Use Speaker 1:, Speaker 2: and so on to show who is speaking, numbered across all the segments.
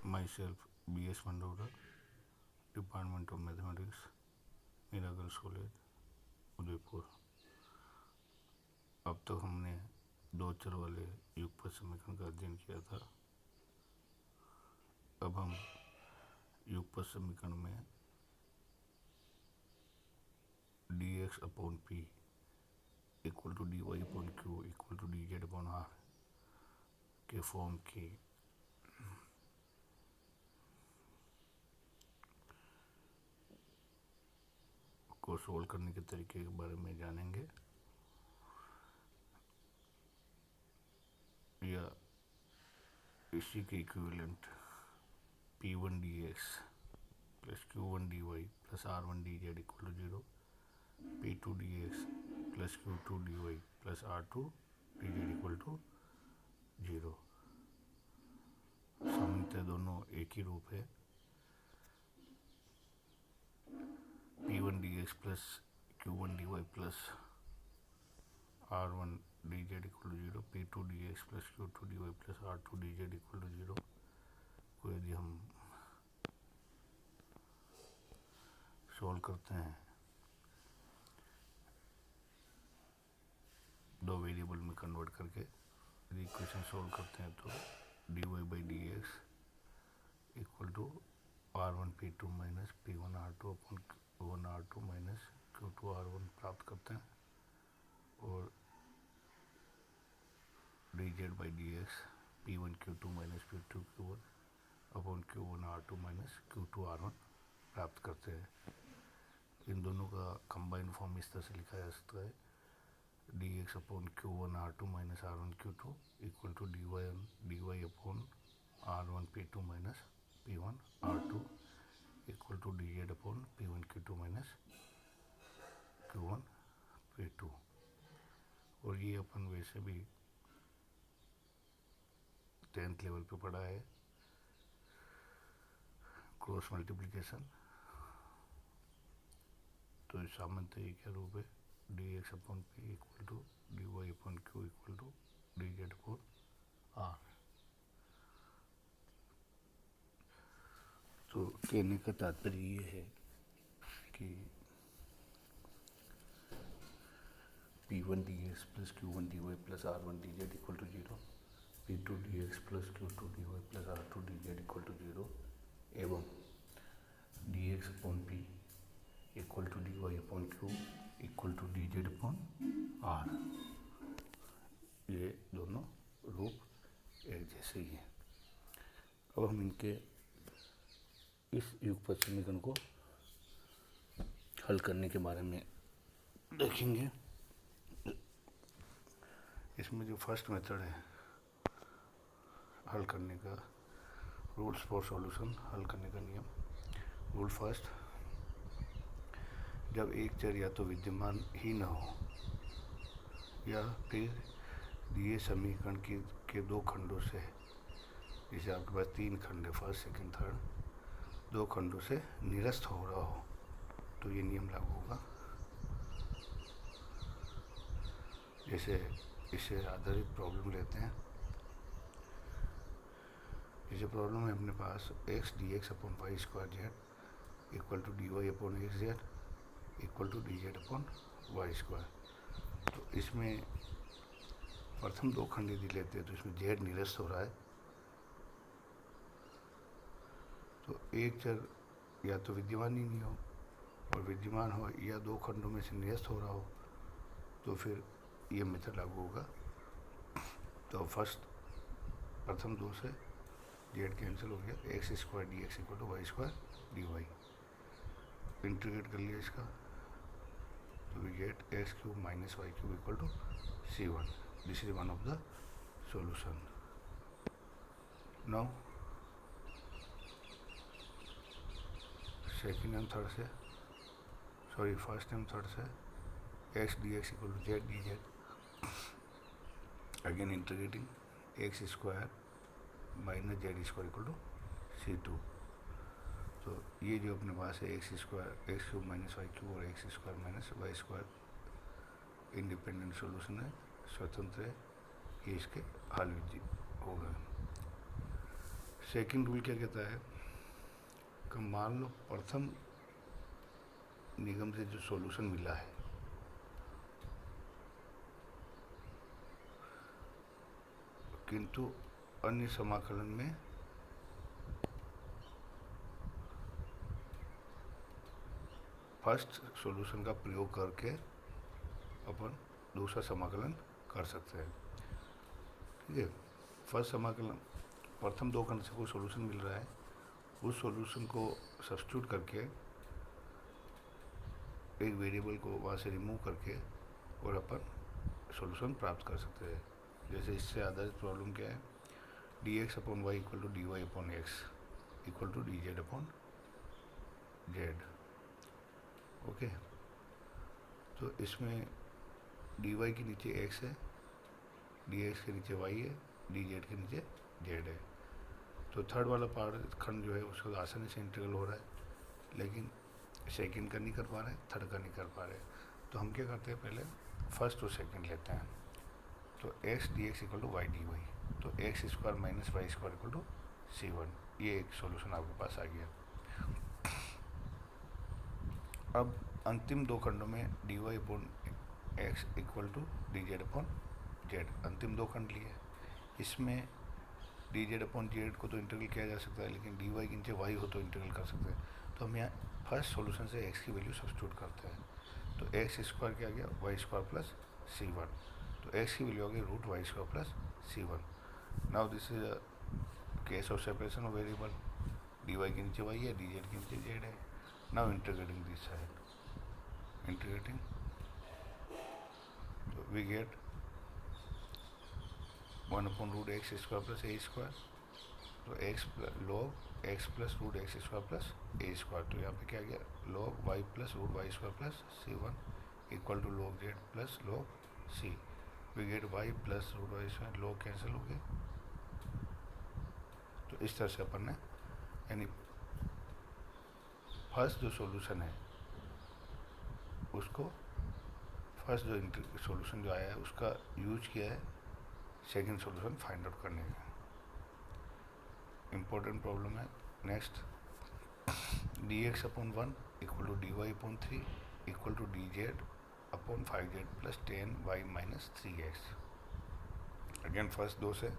Speaker 1: myself B.S. Mandora, Department of Mathematics, Meera girls college Udaipur. अब तक हमने दो चर वाले युगपत समीकरण का अध्ययन किया था। अब हम युगपत समीकरण में dx upon p equal to dy upon q equal to dz upon r के फॉर्म की को सोल्व करने के तरीके के बारे में जानेंगे, या इसी के equivalent p1 dx plus q1 dy plus r1 dz equal to 0, p2 dx plus q2 dy plus r2 dz equal to 0। सामान्यतः दोनों एक ही रूप है। p1 dx plus q1 dy plus r1 dz equal to 0, p2 dx plus q2 dy plus r2 dz equal to 0 को यदि हम solve करते हैं दो वेरिएबल में कन्वर्ट करके, यदि इक्वेशन सोल्व करते हैं तो dy by d x equal to r1 p2 minus p1 r2 upon q1 r2 minus q2 r1 प्राप्त करते हैं, और dz by d x p1 q2 minus p2 q1 upon q1 r2 minus q2 r1 प्राप्त करते हैं। इन दोनों का combined form इस तरह से लिखा जा सकता है dx upon q1 r2 minus r1 q2 equal to dy upon r1 p2 minus p1 r2 equal to dz upon p1 q2 minus q1 p2। और ये अपन वैसे भी 10th लेवल पे पढ़ा है, क्रॉस मल्टीप्लिकेशन। तो सामान्यतः ये क्या रूप है, dx upon p equal to dy upon q equal to dz upon r। तो कहने का तात्पर्य ये है कि p1 dx plus q1 dy plus r1 dz equal to 0, p2 dx plus q2 dy plus r2 dz equal to 0 एवं dx upon p equal to dy upon q equal to dz upon r, ये दोनों रूप एक जैसे ही हैं। अब हम इनके इस युगपत समीकरण को हल करने के बारे में देखेंगे। इसमें जो फर्स्ट मेथड है हल करने का, रूल्स फॉर सॉल्यूशन, हल करने का नियम। रूल फर्स्ट, जब एक चर या तो विद्यमान ही न हो या फिर दिए समीकरण के दो खंडों से, जैसे आपके पास तीन खंड है, फर्स्ट सेकंड थर्ड, दो खंडों से निरस्त हो रहा हो, तो ये नियम लागू होगा। जैसे इससे आधारित प्रॉब्लम लेते हैं। जैसे प्रॉब्लम है अपने पास x d x upon y square z equal to d y upon x z equal to d z upon y square. तो इसमें प्रथम दो खंड यदि लेते हैं तो इसमें जेड निरस्त हो रहा है। तो एक चर या तो विद्यमान ही नहीं हो, और विद्यमान हो या दो खंडों में से निरस्त हो रहा हो, तो फिर ये मेथड लागू होगा। तो फर्स्ट प्रथम दो से जेड कैंसिल हो गया, x square d x equal to y square d y. Integrate कर लिया इसका, तो we get x cube minus y cube equal to c1। This is one of the solution. Now second and third से, sorry first and third से, x d x equal to z d z, again integrating x square minus z square equal to c2। तो ये जो अपने पास है x square x cube minus y cube और x square minus y square independent solution है, स्वतंत्र है, ये इसके हल हो गए। सेकंड रूल क्या कहता है कि मान लो प्रथम निगम से जो सॉल्यूशन मिला है किंतु अन्य समाकलन में फर्स्ट सॉल्यूशन का प्रयोग करके अपन दूसरा समाकलन कर सकते हैं। ठीक है, फर्स्ट समाकलन प्रथम दो खंड से कोई सॉल्यूशन मिल रहा है, उस सॉल्यूशन को सब्स्टिट्यूट करके एक वेरिएबल को वहाँ से रिमूव करके और अपन सॉल्यूशन प्राप्त कर सकते हैं। जैसे इससे आधारित प्रॉब्लम क्या है, dx upon y equal to dy upon x equal to dz upon z. Okay, तो इसमें dy के नीचे x है, dx के नीचे y है, dz के नीचे z है। तो थर्ड वाला पार्ट खंड जो है उसका आसानी से इंटीग्रल हो रहा है, लेकिन सेकंड का नहीं कर पा रहे, थर्ड का नहीं कर पा रहे। तो हम क्या करते हैं, पहले फर्स्ट और सेकंड लेते हैं। तो x dx equal to y d y, तो x square minus y square equal to c1, ये एक सॉल्यूशन आपके पास आ गया। अब अंतिम दो खंडों में dy upon x equal to dz upon z, अंतिम दो खंड लिए। इसमें dz अपॉन जेड को तो इंटीग्रल किया जा सकता है, लेकिन dy के नीचे y हो तो इंटीग्रल कर सकते हैं। तो हम यहाँ फर्स्ट सॉल्यूशन से x की वैल्यू सब्स्टिट्यूट करते हैं। तो एक्स स्क्वायर क्या गया, वाई स्क्वायर प्लस c1, तो x की वैल्यू आ गई root y square plus c1। Now this is case of separation of variable, dy के नीचे y है, dz के नीचे z है। Now integrating this side, integrating, तो we get 1 upon root x square plus a square, तो x log x plus root x square plus a square. तो यहाँ पे क्या गया, log y plus root y square plus c1 equal to log z plus log c। We get y plus root y square, log cancel हो गए। तो इस तरह से अपन ने यानी फर्स्ट जो सॉल्यूशन है उसको, फर्स्ट जो सॉल्यूशन जो आया है उसका यूज किया है सेकंड सॉल्यूशन फाइंड आउट करने का। इम्पोर्टेंट प्रॉब्लम है next, dx upon 1 equal to dy upon 3 equal to dz upon 5z plus 10y minus 3x। Again first दो से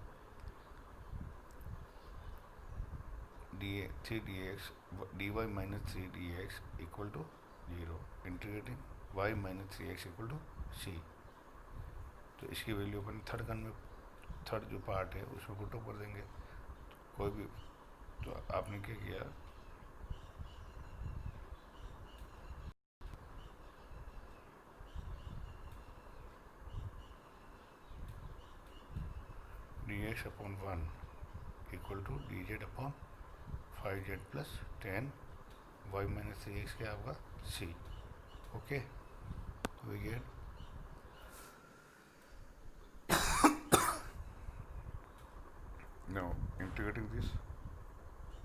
Speaker 1: three dy minus 3 dx equal to 0, integrating y minus 3x equal to c। तो इसकी value अपन third खंड में, third जो part है उसमें put up कर देंगे। तो कोई भी, तो आपने क्या किया, dx upon 1 equal to dz upon 5z plus 10y minus 3x क्या होगा c। ओके, तो we get now integrating this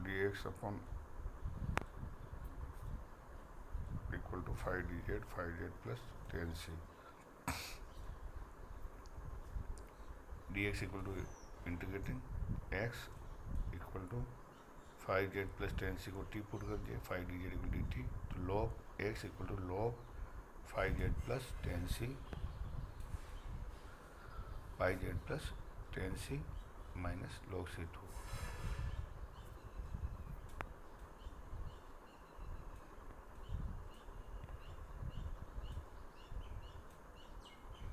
Speaker 1: dx upon equal to 5z plus 10c, dx equal to integrating x equal to 5z plus 10c को t put कर दिया, 5dz equal dt, तो log x equal to log 5z plus 10c 5z plus 10c minus log c2।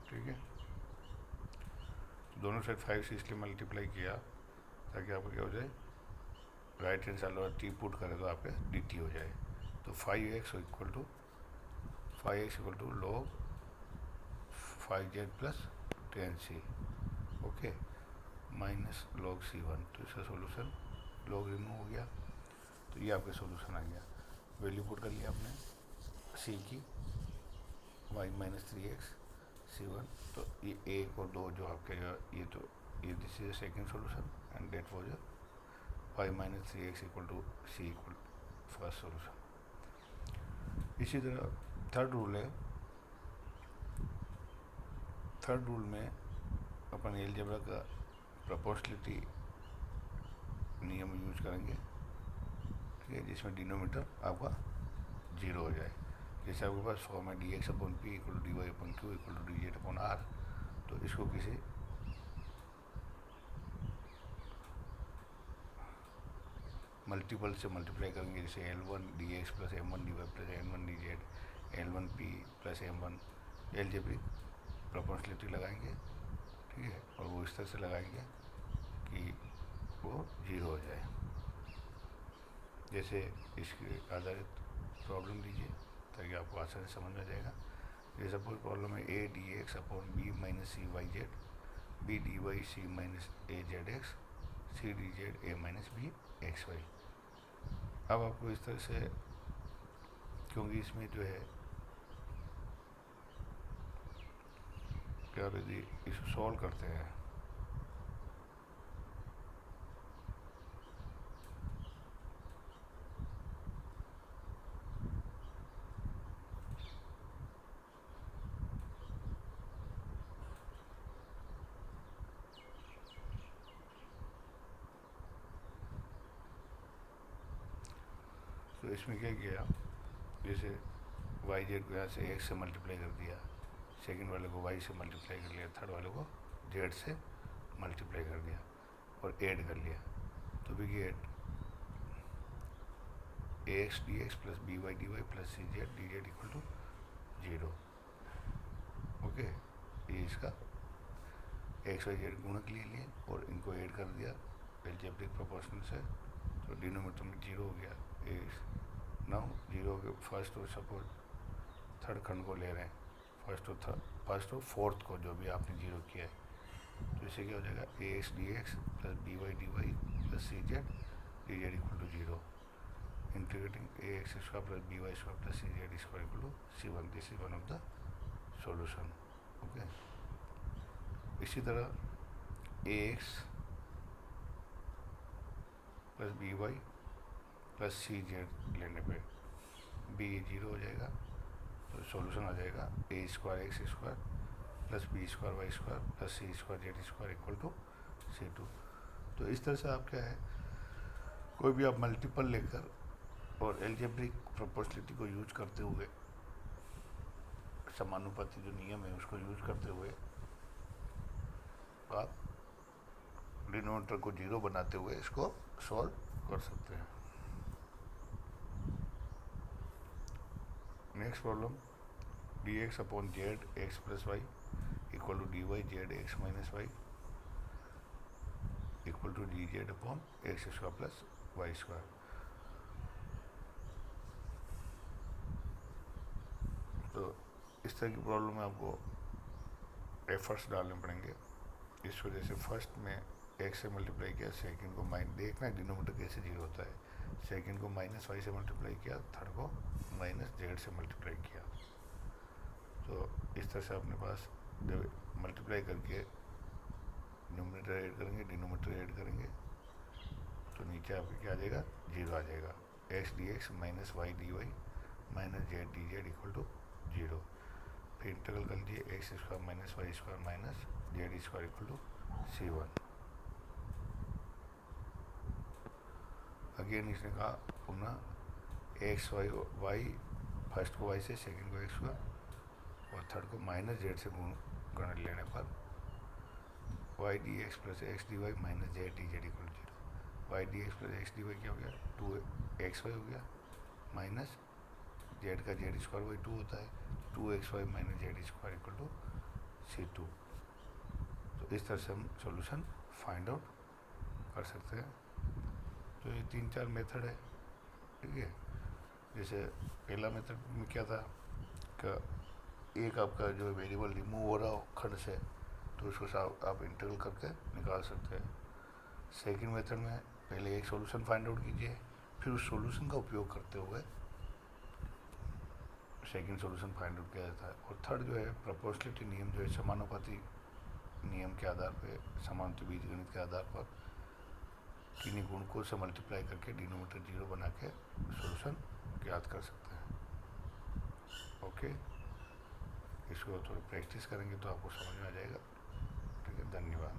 Speaker 1: ठीक है, दोनों side 5 से इसलिए multiply किया ताकि आपको क्या हो जाए, राइट हैंड साइड वाला टी पुट करें तो आपके dt हो जाए। तो 5x equal to log 5z plus 10c, okay, minus log c1। तो इसका सोल्यूशन log रिमूव हो गया, तो ये आपका सोल्यूशन आ गया। वैल्यू पुट कर लिया आपने c की, y माइनस 3x c1, तो ये एक और दो जो आपके ये, तो ये this is second solution and that was y minus 3x equal to c equal first solution. इसी तरह थर्ड रूल है, थर्ड रूल में अपन एलजेब्रा का प्रोपोर्शनलिटी नियम यूज करेंगे, ठीक है, जिसमें डिनोमीटर आपका 0 हो जाए। जैसे आपके पास फॉर्म है d x upon p equal to d y upon q equal to d z upon r, तो इसको किसी मल्टीपल से मल्टीप्लाई करेंगे, जैसे L1 d x plus M1 d y plus N1 d z L1 p plus M1 algebraic proportionality लगाएंगे, ठीक है, और वो इस तरह से लगाएंगे कि वो 0 हो जाए। जैसे इसके आधारित प्रॉब्लम दीजिए ताकि आपको आसानी समझ में जाएगा। जैसे सपोज प्रॉब्लम है a d x upon b minus c y z, b d y c minus a z x, c d z a minus b x y. अब आपको इस तरह से, क्योंकि इसमें जो है क्या यदि इसको सॉल्व करते हैं तो इसमें क्या किया, जैसे वाई जेड को यहाँ से एक्स से मल्टीप्लाई कर दिया, सेकंड वाले को वाई से मल्टीप्लाई कर लिया, थर्ड वाले को जेड से मल्टीप्लाई कर दिया और ऐड कर लिया, तो भी get a x d x plus b y d y plus c z d z equal to 0। Okay, ये इसका एक्स वाई जेड गुणक ले लिए और इनको ऐड कर दिया एलजेब्रिक प्रोपोर्शन से, तो डिनोमीटर में 0 हो गया। नाउ 0 के फर्स्ट और सपोज थर्ड खंड को ले रहे हैं, फर्स्ट और फोर्थ को जो भी आपने 0 किया है, तो इससे क्या हो जाएगा a x d x plus b y d y plus c z d z equal to 0, integrating a x square plus b y square plus c z square equal to C1। This is one of the solution. Okay, इसी तरह a x plus b y plus c z लेने पे B 0 हो जाएगा, तो solution आ जाएगा a square x square plus b square y square plus c square z square equal to C2। तो इस तरह से आप क्या है, कोई भी आप मल्टीपल लेकर और एल्जेब्रिक प्रोपोर्शनलिटी को यूज करते हुए, समानुपाती जो नियम है उसको यूज करते हुए आप डिनोमीटर को 0 बनाते हुए इसको सॉल्व कर सकते हैं। Next problem d x upon z x plus y equal to d y z x minus y equal to d z upon x square plus y square. तो इस तरह की प्रॉब्लम में आपको एफर्ट्स डालने पड़ेंगे। इस वजह से फर्स्ट में एक्स से मल्टीप्लाई किया, सेकंड को माइनस, देखना है डिनोमीटर कैसे 0 होता है, सेकंड को माइनस वाई से मल्टीप्लाई किया, थर्ड को माइनस जेड से मल्टीप्लाई किया। तो इस तरह से अपने पास जब मल्टीप्लाई करके न्यूमरेटर ऐड करेंगे डिनोमीटर ऐड करेंगे, तो नीचे आपके क्या आ जाएगा 0 आ जाएगा। X d x minus y d y minus z d z equal to 0। फिर इंटीग्रल कर लीजिए x square minus y square minus z square equal to C1। Again इसने कहा पुनः एक्स वाई वाई, फर्स्ट को वाई से, second को x हुआ और थर्ड को माइनस जेड से गुण लेने पर y d x plus x d y minus z d z equal 0। Y d x plus x d y क्या हो गया 2xy हो गया, माइनस जेड का जेड स्क्वायर वाई 2 होता है, 2xy minus z square equal to C2। तो इस तरह से हम सॉल्यूशन फाइंड आउट कर सकते हैं। तो ये 3-4 मेथड है, ठीक है। जैसे पहला मेथड में क्या था कि एक आपका जो वेरिएबल रिमूव हो रहा हो खंड से, तो उसको आप इंटीग्रल करके निकाल सकते हैं। सेकंड मेथड में पहले एक सॉल्यूशन फाइंड आउट कीजिए, फिर उस सॉल्यूशन का उपयोग करते हुए सेकंड सॉल्यूशन फाइंड आउट किया जाता है। और थर्ड जो है प्रोपोर्शनलिटी नियम, जो है समानुपाती नियम के आधार पर, समानुपाती बीजगणित के आधार पर किन्हीं गुणकों से मल्टीप्लाई करके डिनोमीटर 0 बना के सॉल्यूशन ज्ञात कर सकते हैं। ओके, इसको थोड़ी प्रैक्टिस करेंगे तो आपको समझ में आ जाएगा। ठीक है, धन्यवाद।